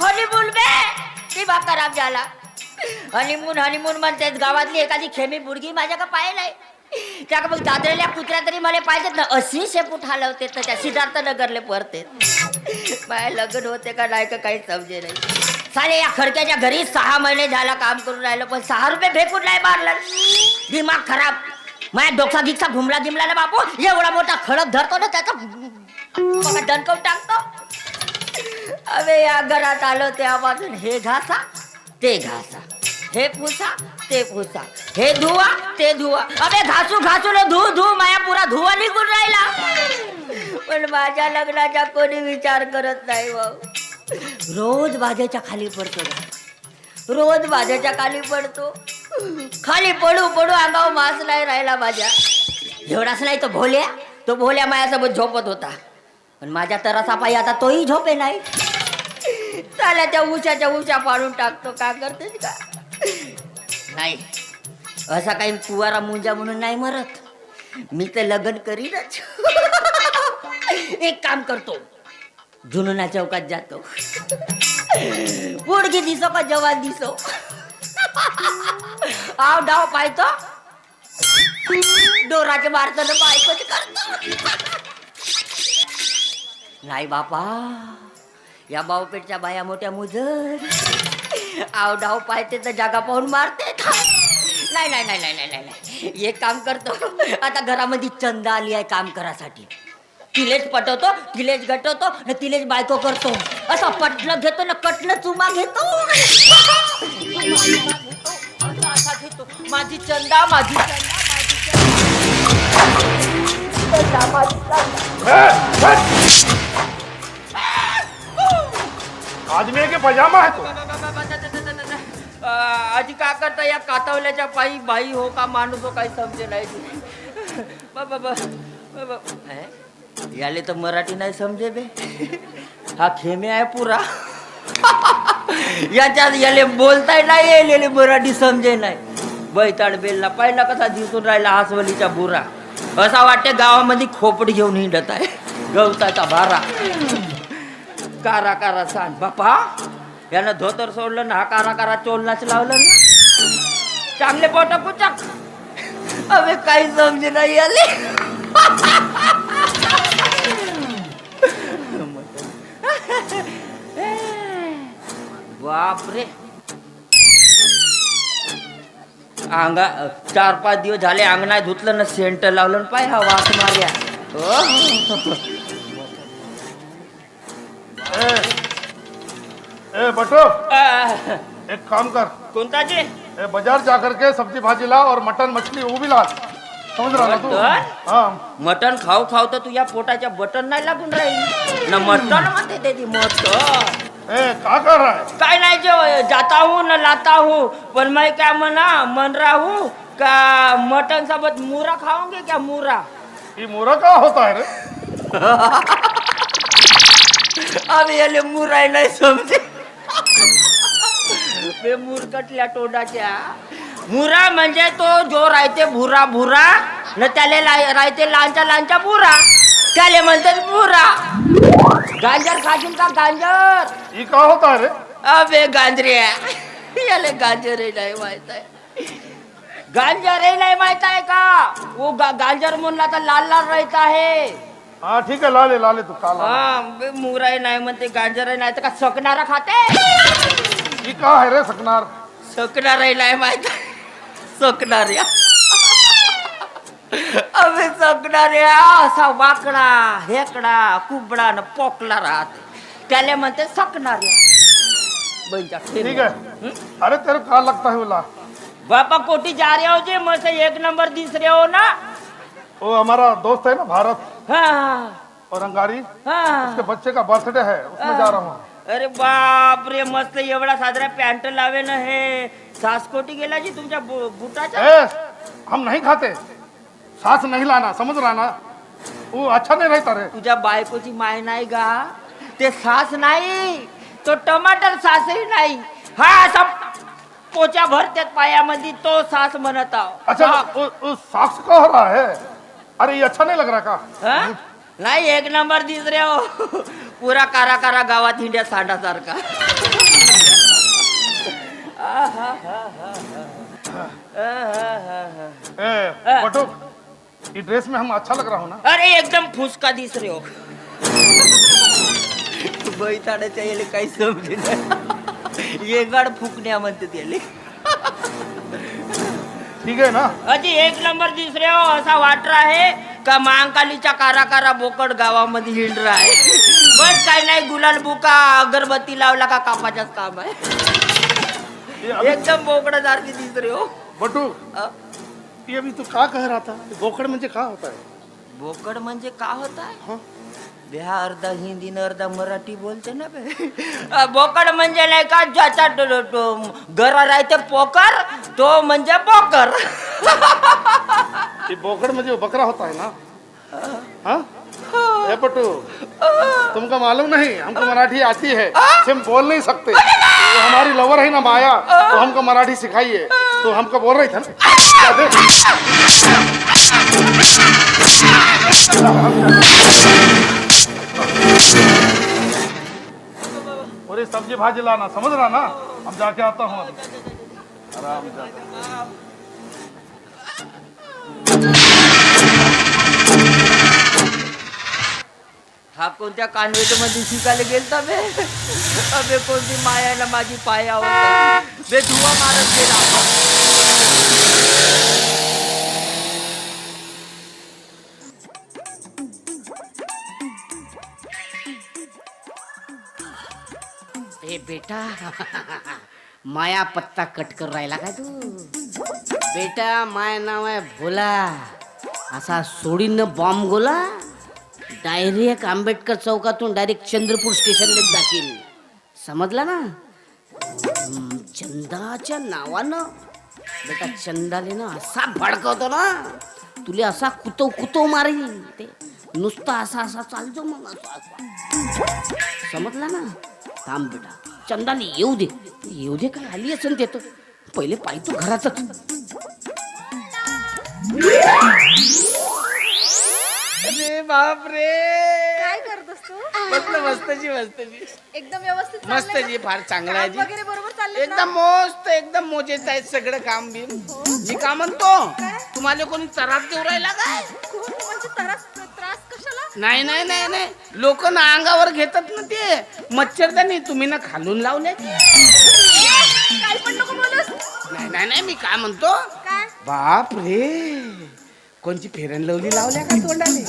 Honeymoon बे ती बाप खराब झाला. हनीमून म्हणतेस, गावातली एखादी खेमी बुडगी माझ्या का पाय नाही त्या मग दादरेल्या कुत्र्या तरी मला पाहिजेत ना. अशी शेपूट हलवते तर त्या सिद्धार्थ नगरले परते. बाय लग्न होते का नाही का काही समजे नाही. साले या खडक्याच्या घरी 6 महिने झाला काम करून राहिलं पण 6 रुपये फेकून नाही मारलं. दिमाग खराब. माझ्या डोक्सा गिक्सा घुमला गिमला ना बापू. एवढा मोठा खडक धरतो ना त्याचा दणकवून टाकतो. अबे या घरात आलो तेव्हापासून हे घासा ते घासा, हे पुसा ते पुसा, हे धुवा ते धुवा. अबे घासू घासू न धू माया पुरा धुवा निघून राहिला. पण माझ्या लग्नाचा कोणी विचार करत नाही. रोज बाजाच्या खाली पडतो, रोज बाजाच्या खाली पडतो. खाली पडू पडू अंगावर मास नाही राहिला माझ्या. एवढाच नाही तो भोल्या मायासोबत झोपत होता. पण माझ्या तरासा पायी आता तोही झोपे नाही. चाल्या त्या उशा पाडून टाकतो. का करतेस का नाही. असा काही कुवारा मुंजा म्हणून नाही मरत. मी तर लग्न करीनच. एक काम करतो, जुनूना चौकात जातो. पोडगी दिसो का जवान दिसो, आव डाव पाहतो, डोराचे मारतो ना बायकोच करतो. नाही बापा, या बावपेठच्या बाया मोठ्या मुजर. आव डाव पाहते तर जागा पाहून मारते. नाही नाही नाही नाही नाही नाही. एक काम करतो, आता घरामध्ये चंदा आली आहे काम करासाठी. तिलेच पटवतो, तिलेच गटवतो न तिलेच बायको करतो. असं पटणं घेतो ना कटणं चुमा घेतो. असा घेतो माझी चंदा माझी आदमी के पजामा है तो आजी का करता या कातवल्याच्या पायी बाई हो का माणूस हो काही समजे नाही. याले तर मराठी नाही समजे बे. हा खेमे आहे पुरा. याच्यात याले बोलताय नाही येलेले मराठी समजे नाही. बैताड बेलला पाहिला कसा दिसून राहिला हासवलीचा बुरा. असा वाटते गावामध्ये खोपडी घेऊन हिंडत आहे. गवताचा भारा कारा कारा सांग बापा. यानं धोतर सोडलं ना, हा कारा कारा चोलनाच लावलं ना. चांगले पोट कुचक. अबे काही समजे नाही आले. बापरे, अंगा 4-5 दिवस झाले अंगणा धुतलं ना, सेंट लावलं पाय हा वास मार्या. ए बटो, एक काम कर. कोणता जी? बाजार जाकर के सब्जी भाजी ला और मटन मछली वो भी ला. समझ रहा ना तू? हाँ. मटन खाऊ खाऊ तर तुझ्या पोटाच्या बटन नाही लागून राहील ना. मटन म्हणते त्याची मटन. क्या कर रहा है? काय नाही, जो जाता हूँ न लाता हूँ, पर मैं क्या मन रहा हूँ का मटन सोबत मूरा खाओगे क्या? मूरा. ये मूरा क्या होता है रे? अबे याले मुराय नाही समजे. बे मुरकटल्या तोंडाच्या. मुरा म्हणजे तो जो राहते भुरा भुरा न त्याले राहते लांचा बुरा, त्याले म्हणतात मुरा. गांजर खाशील का गांजर? ये क्या होता है रे? अबे गांजऱ्या, याले गांजरही नाही माहित आहे. गांजरही नाही माहित आहे का? वो गांजर म्हणला तर लाल लाल रहता है. हाँ ठीक है, ला ले तू काला. हाँ, मुराई नाही म्हणते, गांजरही नाही तर का सकणारा खाते. ये क्या है रे सकनार? सकणारही नाही माहित. सकणाऱ्या अबे सकणाऱ्या असा वाकडा हेकडा कुबडा न पोकला राहते, त्याला म्हणते सकणाऱ्या. ठीक है. अरे तेरे क्या लगता है बोला? बापा कोटी जा रहे हो जी, मुझसे 1 नंबर दिस रहे हो ना. वो हमारा दोस्त है ना भारत, हाँ और अंगारी, हाँ. उसके बच्चे का बर्थडे है, उसमें जा रहा हूँ. अरे बाप रे, मस्त एवढा साजरा पॅन्ट लावे ना. हे सासकोटी गेला जी तुमच्या बुटाच्या. हम नहीं खाते, सास नहीं लाना, समझ रहा ना? वो अच्छा नहीं रहता रे. तुझ्या बायकोची माय नाही गा, ते सास नाही, तो टमाटर सासही नाही. हा असा पोचा भरतात पायामध्ये, तो सास म्हणत आहो. अच्छा, वो सास का हो रहा है? अरे ये अच्छा नहीं लग रहा का? हा? नाही एक नंबर दिस रे हो. पुरा कारा कारा गावात हिंड्या सांडासारखा. बटू ये ड्रेस में हम अच्छा लग रहा हूँ ना? अरे एकदम फुसका दिस रे हो. बैताड्याच्या येले काही समजे नाही. ये गाड फुकण्या म्हणते त्याले. ठीक है ना? अजी एक नंबर दिस रे हो. असा वाटरा आहे का महाकालीच्या कारा कारा बोकड गावामध्ये हिंडरा आहे. बस काय नाही, गुलाल बुका अगरबत्ती लावला का कापाच्याच काम आहे. एकदम बोकडासारखी दिस रे हो. बटू ये अभी तू का कह रहा था? बोकड़ मुझे का होता है? बोकड म्हणजे का होता है? हाँ? बिहा अर्धा हिंदी न अर्धा मराठी बोलते ना बे. बोकड म्हणजे नाही का ज्याचा घरा राहते पोकर तो म्हणजे बोकर. ये बोकड़ मुझे बकरा होता है ना? हाँ? ए बटू तुमको मालूम नहीं, हमको मराठी आती है, हम बोल नहीं सकते. तो हमारी लवर है ना माया, तो हमको मराठी सिखाइए. तो हमको बोल रही था ना. और ये सब्जी भाजी लाना, समझ रहा ना? अब जाके आता हूँ. आराम से. हा कोणत्या कॉन्व्हेंट मध्ये शिकायला गेलता बे? अबे कोणती मायाला माझी पाया होता बे. धुवा मारत गेला. ए बेटा माया पत्ता कट कर राहिला काय तू? बेटा माय नाव आहे भोला. असा सोडीन बॉम्ब गोला डायरेक्ट आंबेडकर चौकातून डायरेक्ट चंद्रपूर स्टेशनला जाशील. समजला ना? चंदाच्या नावानं बेटा चंदाले ना असा भडकवतो ना, तुले असा कुतो कुतो मारील. ते नुसता असा असा चालतो मग असा. समजला ना? थांब बेटा, चंदाने येऊ दे काय आली असेल ते तर पहिले पाहतो घरातच. अरे बाप रे. काय करतोस तू? मस्तची एकदम व्यवस्थित मस्त चाललंय जी, फार चांगला आहे ना? जी. वगैरे बरोबर चाललंय ना? एकदम मस्त, एकदम मोजेच आहे सगळं काम बिम. मी का म्हणतो, तुम्हाला कोणी त्रास देऊ राहिला काय? कोण म्हणजे त्रास कशाला? नाही नाही नाही नाही, लोक ना अंगावर घेतात ना ते मच्छरदाणी, तुम्ही ना खालून लावले. काय पण नको बोलूस. नाही नाही नाही, मी काय म्हणतो, काय? बाप रे, कोणची फेरन लवली लावल्या का तोंडाने?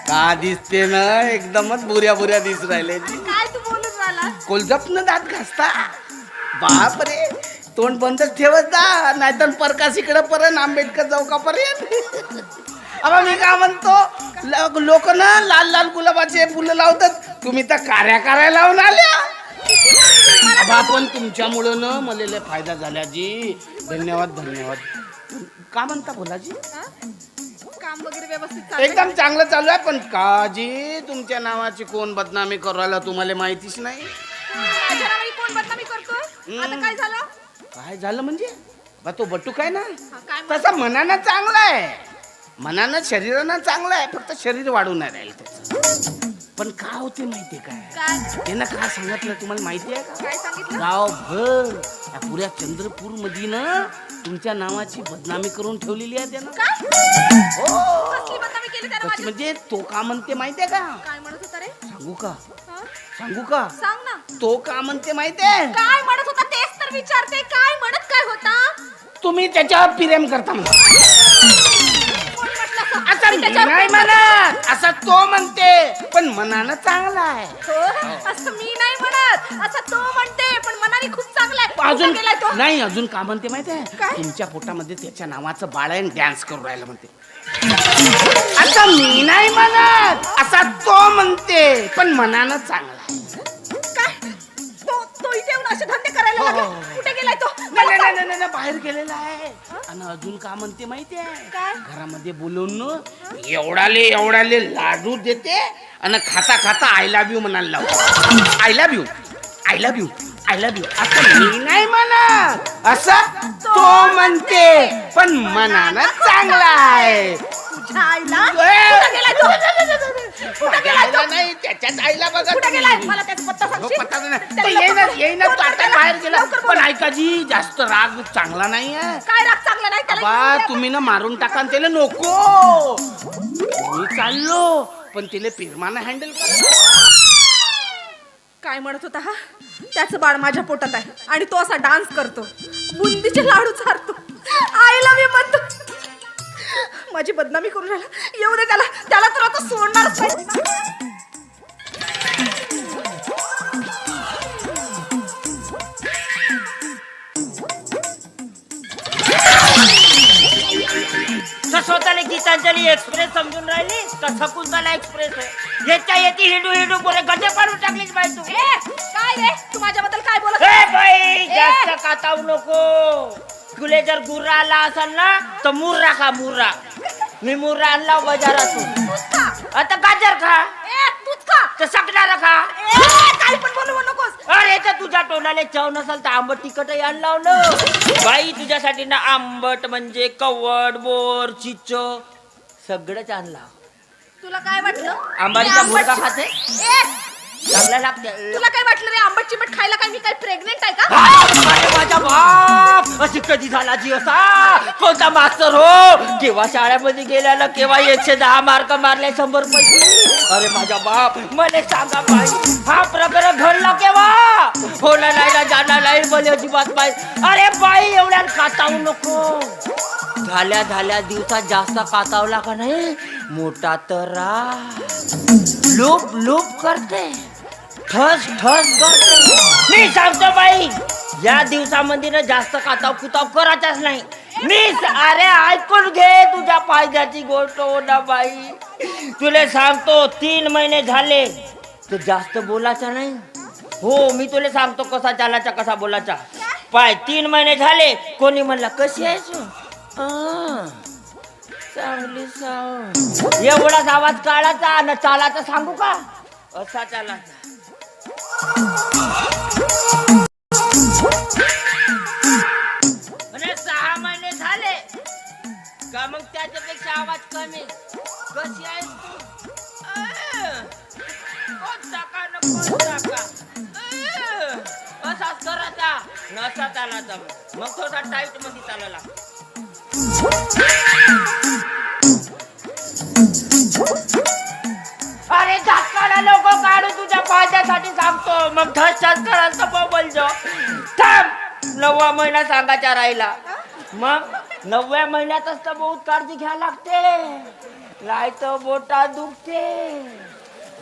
का दिसते ना, एकदमच बुऱ्या बुऱ्या दिसू राहिले. काय तू बोलून राहिला? कोलजपनं दात घासता. बाप रे, तोंड बंदच ठेवत जा, नाहीतर प्रकाश इकडे पर्यंत आंबेडकर चौकापर्यंत. अबा मी काय म्हणतो, लोक ना लाल लाल गुलाबाचे फुलं लावतात, तुम्ही तर कार्या करायला लावून आल्या. अबा पण तुमच्यामुळं ना मला लय फायदा झाला जी. धन्यवाद धन्यवाद. का म्हणता बोलाजी? हा? काम वगैरे व्यवस्थित चाललंय? एकदम चांगलं चालू आहे. पण काजी तुमच्या नावाची कोण बदनामी करायला तुम्हाला माहितीच नाही. माझ्या नावाने कोण बदनामी करतोय? आता काय झालं? काय झालं म्हणजे, बा तो बटू काय ना हा, काय म्हण- तसा मनानं चांगला आहे, मनानं शरीरानं चांगलं आहे, फक्त शरीर वाढून नाही राहील त्याचं. पण का होते माहितीये काय, काय? त्यानं काय सांगितलं तुम्हाला माहिती आहे का? काय सांगितलं? गावभर या पुऱ्या चंद्रपूर मध्ये ना तुमच्या नावाची बदनामी करून ठेवलेली आहे त्यानं. काय? हो, कसली बदनामी केली त्याने कशी माझी? म्हणजे तो का म्हणते माहितीये का? काय म्हणत होता रे? सांगू का? हा? सांगू का? सांग ना. तो का म्हणते माहितीये? काय म्हणत होता तेच तर विचारते. काय म्हणत काय होता? तुम्ही त्याच्यावर प्रेम करता म्हणून. कोण म्हटलं असं? आता मी मी त्याच्यावर नाही प्रेम करते. म्हणत, असं तो म्हणते, पण मनानं चांगला आहे. हो, असं मी नाही म्हणत, असं तो म्हणते, पण मनाने खूप चांगला आहे. अजून कुठं गेलाय तो? नाही, अजून का म्हणते माहितीये? काय? तुमच्या पोटामध्ये त्याच्या नावाचं बाळ आहे, डान्स करून राहिलं म्हणते. आता मी नाही म्हणत, असा तो म्हणते, पण मनानं चांगला आहे. काय? तो इथे येऊन असे धंदे करायला हो, लागला? हो, हो. कुठे गेलाय तो? नाही, मला नाही, सांग. नाही, नाही, नाही, बाहेर गेलेला आहे. आणि अजून का म्हणते माहितीये? काय? घरामध्ये बोलवून एवढाले लाडू देते आणि खाता खाता आय लव्ह यू म्हणायला लावतो. I love you, I love you, I love you. असं मी नाही म्हणत, असं तो म्हणते, पण मनानं चांगला आहे. तुझ्या आईला कुठं गेलाय तू? कुठं गेलाय तू? नाही त्याच्याच आईला बघा कुठं तुम्ही. गेलाय? मला त्याचा पत्ता हो, सांगशील? पत्ता नाही. त्याला तो लवकर- येईनच तो आता लवकर बाहेर बोला. गेला. लवकर पण बोला. ऐका जी जास्त राग चांगला नाहीये. काय राग चांगला नाही त्याला बा येऊन द्या. तुम्ही ना मारून टाका आणि त्याला नको. मी चाललो पण तिला पिरमानं हँडल करा. काय म्हणत होता हा? त्याचं बाळ माझ्या पोटात आहे आणि तो असा डान्स करतो, बुंदीचे लाडू चारतो, आईला मी म्हणतो. माझी बदनामी करून राहिला. येऊ दे त्याला, त्याला तर आता सोडणारच नाही. तर स्वतःला गीतांजली एक्सप्रेस समजून राहिली का शकुंतला एक्सप्रेस आहे? येत्या येती हिंडू हिंडू पुरे गड्डे पाडून टाकलीच बाई तू. ए, काय रे तू माझ्याबद्दल काय बोलत ए आहेस? बाई जास्त कातावू नको. तुले जर गुर्रा आला असेल ना तर मुर्रा खा मुर्रा. मी मुर्रा आणला बाजारातून. तूच खा. आता गाजर खा ए, तूच खा. तर सकणार खा. ए, काय पण बोलू नकोस. अरे तर तुझ्या तोंडाला चव नसेल तर आंबट तिखटही आण लावलं बाई तुझ्यासाठी ना. आंबट म्हणजे कवड बोर चिच्च सगळंच आणला. तुला काय वाटलं? आंबाडीचा मी मुर्गा आंबट- खाते ए, चांगला लागते. तुला काय वाटलं रे आंबट चिमट खायला? काय मी काय प्रेग्नेंट आहे का? अरे माझा बाप अशी कधी झाला जी असा? कोणता मास्तर हो? केव्हा शाळेमध्ये गेल्याला केव्हा 110 मार्क मारले 100 पैकी. अरे माझा बाप मला सांगा बाई हा प्रकार घडला केव्हा? होणार नाही ना जाणार नाही मला अजिबात पाहिजे. अरे बाई एवढ्या कातावू नको. झाल्या दिवसात जास्त कातावला का नाही मोठा तरा लूप लूप करते ठस ठस करते. मी सांगतो बाई या दिवसामध्ये ना जास्त काताव कुताव करायचाच नाही. अरे ऐकून घे तुझ्या फायद्याची गोष्ट हो ना बाई. तुला सांगतो 3 महिने झाले तर जास्त बोलायचा नाही. हो मी तुला सांगतो कसा चालायचा कसा बोलायचा. पाय 3 महिने झाले कोणी म्हणला कशी आहेस चांगली सांग. एवढाच आवाज काढायचा आणि चालायचा सांगू का असा चालायचा. म्हणजे 6 महिने झाले का मग त्याच्यापेक्षा आवाज कमी. कशी आहेस तू कोणता का न कोणता का असाच करायचा नसा चालायचा. मग थोडा टाईट मध्ये चालायला. अरे धक्काला लोक काढू तुझ्या फायद्यासाठी सांगतो. मग ठस ठस करायचं मोबाईल जो थांब. 9वा महिना सांगायचा राहिला. मग 9व्या महिन्यातच तर बहुत काळजी घ्यायला लागते. लायत बोटा दुखते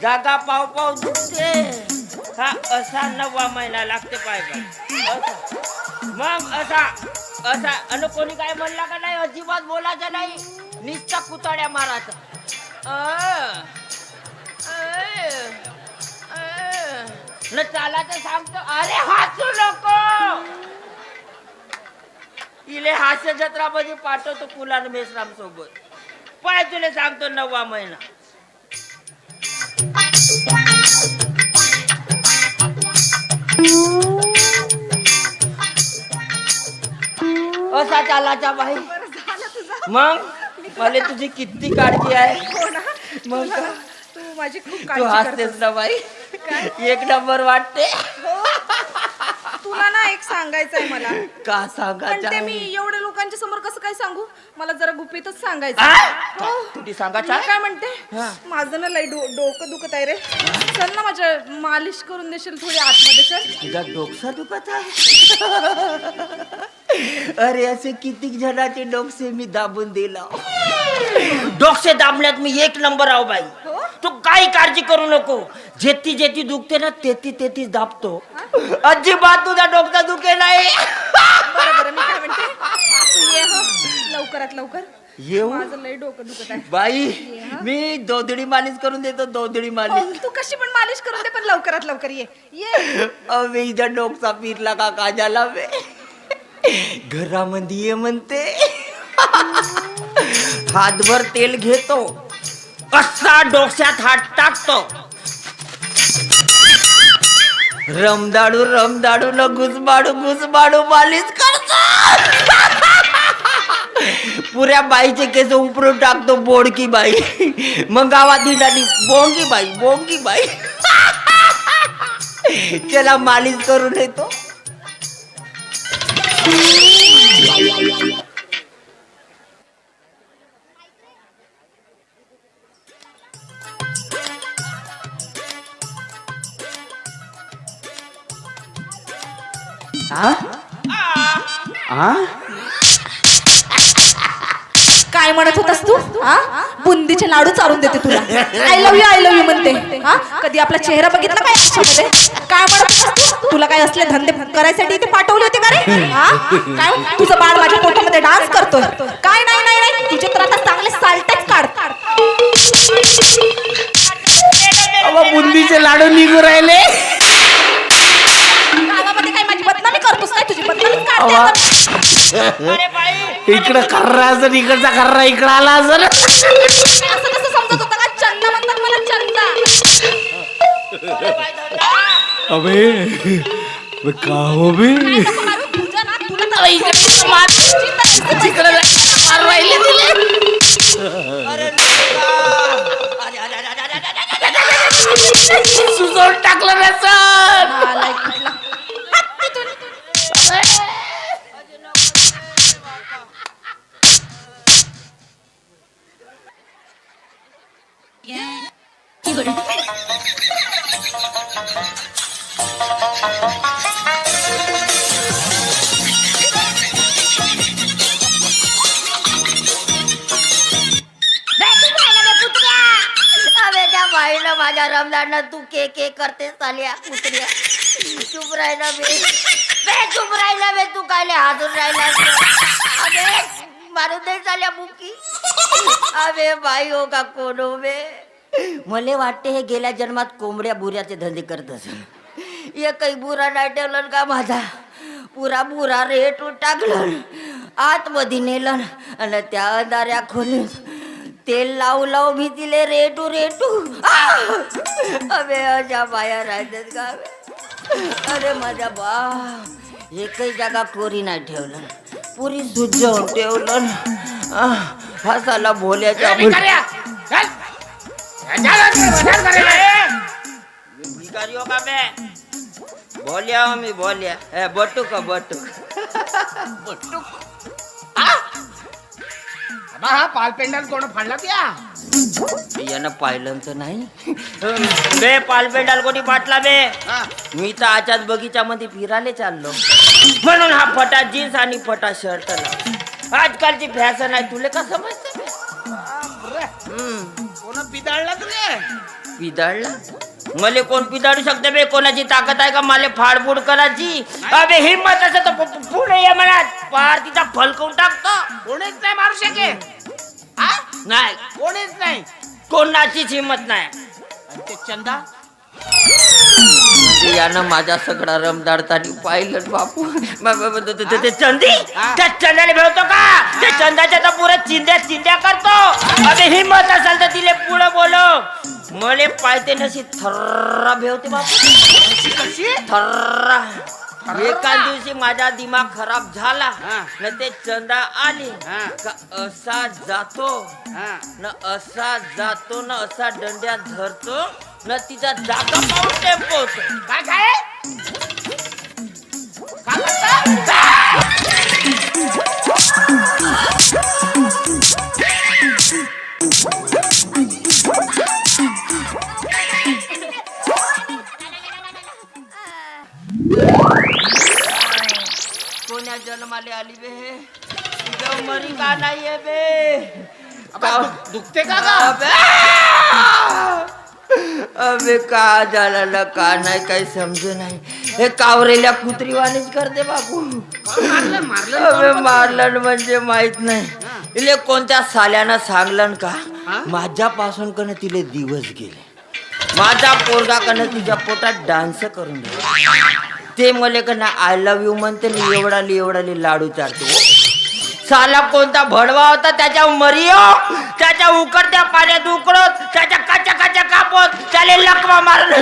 जागा पाव पाव दुखते. हा असा 9वा महिना लागते पाहिजे. मग असा अन कोणी काय म्हणला का नाही अजिबात बोलायचं नाही. नुसता कुताड्या मारायचा. न चालायचं सांगतो. अरे हसू नको. इले हास्य जत्रामध्ये पाठवतो कुलान मेश्राम सोबत. पाय तुला सांगतो 9वा महिना. असा चालायचा बाई. बरं झालं तुझं. मग मला तुझी किती काळजी आहे. हो ना. मग तुला- तू माझी खूप तू काळजी हसतेस करतोस. ना बाई. काय? 1 नंबर वाटते. हो. तुला ना एक सांगायचंय मला. का पण सांगायचं ते मी आहे? एवढ्या लोकांच्या समोर कसं काय सांगू? मला जरा गुपितच सांगायचं. आ? हो. तुझी सांगायचं मी आहे? काय म्हणते हा. माझं ना लय डोकं दुखत आहे रे. चल ना माझ्या मालिश करून देशील थोडी आतमध्ये. चल. तुझा डोकसा दुखत आहे. अरे असे किती जणांचे डोकसे मी दाबून दिला. डोकसे दाबण्यात मी 1 नंबर आहो बाई. हो? तू काही काळजी करू नको. जेती दुखते ना तेती दाबतो. अजिबात तुझा डोकसा दुखे नाही. बरं बरं मी काय म्हणते तू ये हो लवकरात लवकर. येऊ माझं लय डोकं दुखत आहे. बाई मी दोधडी मालिश करून देतो. दोधडी हो, मालिश. तू कशी पण मालिश करून दे पण लवकरात लवकर ये. ये. अबे इथं डोकसा पिरला का काजाला बे. घरामध्ये ये म्हणते. हातभर तेल घेतो असा डोक्यात हात टाकतो. रमदाडू न घुसबाडू मालिश करतो. पुऱ्या बाईचे केस उपरून टाकतो बोडकी बाई. मग गावात हिंडाली बोंगी बाई बोंगी बाई. त्याला मालिश करून येतो. काय म्हणत होतास तू? बुंदीचे लाडू चारून देते तुला. आय लव्ह यू म्हणते. कधी आपला चेहरा बघितला काय आयुष्यामध्ये? काय म्हणत होतास तू? तुला काय असले धंदे करायसाठी इथे पाठवले होते का रे? काय तुझं बाळ माझ्या पोटामध्ये डान्स करतोय? काय नाही नाही नाही, तुझे तर आता चांगले साल्टेच काढ. बुंदीचे लाडू निघू राहिले. गावामध्ये काय माझी बदनामी करतोस काय? तुझी बदनामी काढते. इकडं खर्रा असेल, इकडचा खर्रा इकडं आला असेल. असं कसं समजत होता का? चंदा म्हणतात मला, चंदा. अबे का हो बे तुझं ना, तुला तर इकडे मार राहिले दिले. सुजवून टाकलं रे सर. बाईनं माझ्या रमजानं तू के के करते चाल्या कुत्र्या. चुप राहिला बे. चुप राहिला बे. तू कायले हातून राहिला. अबे मारून दे चाल्या मुकी. अबे बाई हो का कोण हो बे. मले वाटते हे गेल्या जन्मात कोंबड्या बुऱ्याचे धंदे करत असेल. हे काही बुरा नाही ठेवलं का माझा. पुरा बुरा रेट टाकलं आतमध्ये नेलं आणि त्या अंधाऱ्या खोलीत तेल लावू लावू भीतीले रेटू रेटू. अबे अशा बाया राहतात का. अरे माझ्या बा एकही जागा कोरी नाही ठेवलं. पुरी सुजवून ठेवलं. हसाला भोल्याच्या भिकारी हो का बे. बोलिया हो मी बोलिया. बटू का बटू. हा पालपेंडाल कोण फाडला त्या. यानं पाहिलं तर नाही बे. पालपेंडाल कोणी पाटला बे. मी तर आच्याच बगीच्यामध्ये फिरायला चाललो म्हणून हा फटा जीन्स आणि फटा शर्ट लाव. आजकालची फॅशन आहे. तुले का समजतं बे. कोण पिदाळला तुले. पिदाळला मले कोण पिदाळू शकते बे. कोणाची ताकद आहे का मला फाडफूड करायची. अबे हिम्मत असं तर पुढे ये म्हणत पार तिचा फलकवून टाकतो. कोणीच नाही मारू शके. नाही कोणीच नाही. कोणाचीच हिम्मत नाही. ते चंदा म्हणजे यानं माझा सगळा रमदाडतानी पाहिलं बापू. ते चंदी त्या चंदाने भेटतो का. त्या चंदाच्या तर पुऱ्या चिंध्या चिंध्या करतो. अबे हिम्मत असेल तर तिले पुढे बोलो. मले पायते नशी थर्रा भेवते बापू. थर्रा. एका दिवशी माझा दिमाग खराब झाला न ते चंदा आली का असा जातो न असा जातो न असा दंड्या धरतो न तिचा जागा पाऊस टेम्पोतो. काय काय कोण्या जन्माले आली बे. तुझ्या मरी का नाहीये बे. दुखते का गा. अबे का झालं का नाही काही समजे नाही. हे कावरेल्या कुत्रीवाणीच करते बापू. अबे मारलं म्हणजे माहित नाही. इले कोणत्या साल्यानं सांगलं का माझ्यापासून कन तिले दिवस गेले. माझा पोरगा कन तिच्या पोटात डान्स करून ते मले कन आय लव्ह यू म्हणते. एवढाली लाडू चालतो. साला कोणता भडवा होता त्याच्या मरियो. त्याच्या उकडत्या पाण्यात उकडत त्याच्या काच्या काच्या कापत त्याला लकवा मारलं.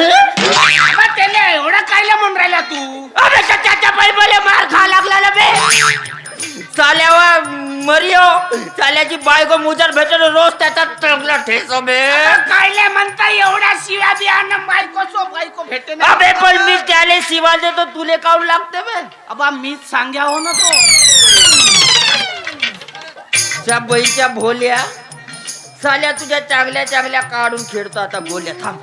एवढं कायला म्हणून राहिला तू. अबे त्याच्या पायी मला मार खा लागला बे. चाल्यावर मरियो चाल्याची बायको मुजर भेटल रोज त्याचा टोपला ठेचो बे. कायले म्हणता एवढ्या शिव्या बियाणं बायको भेटे ना. अबे पण मी त्याले शिवा देतो तुले काऊन लागते बे. अबा मीच सांग्या हो ना तो. त्या बैच्या भोल्या साल्या तुझ्या चांगल्या चांगल्या काढून खेळतो आता बोल्या. थांब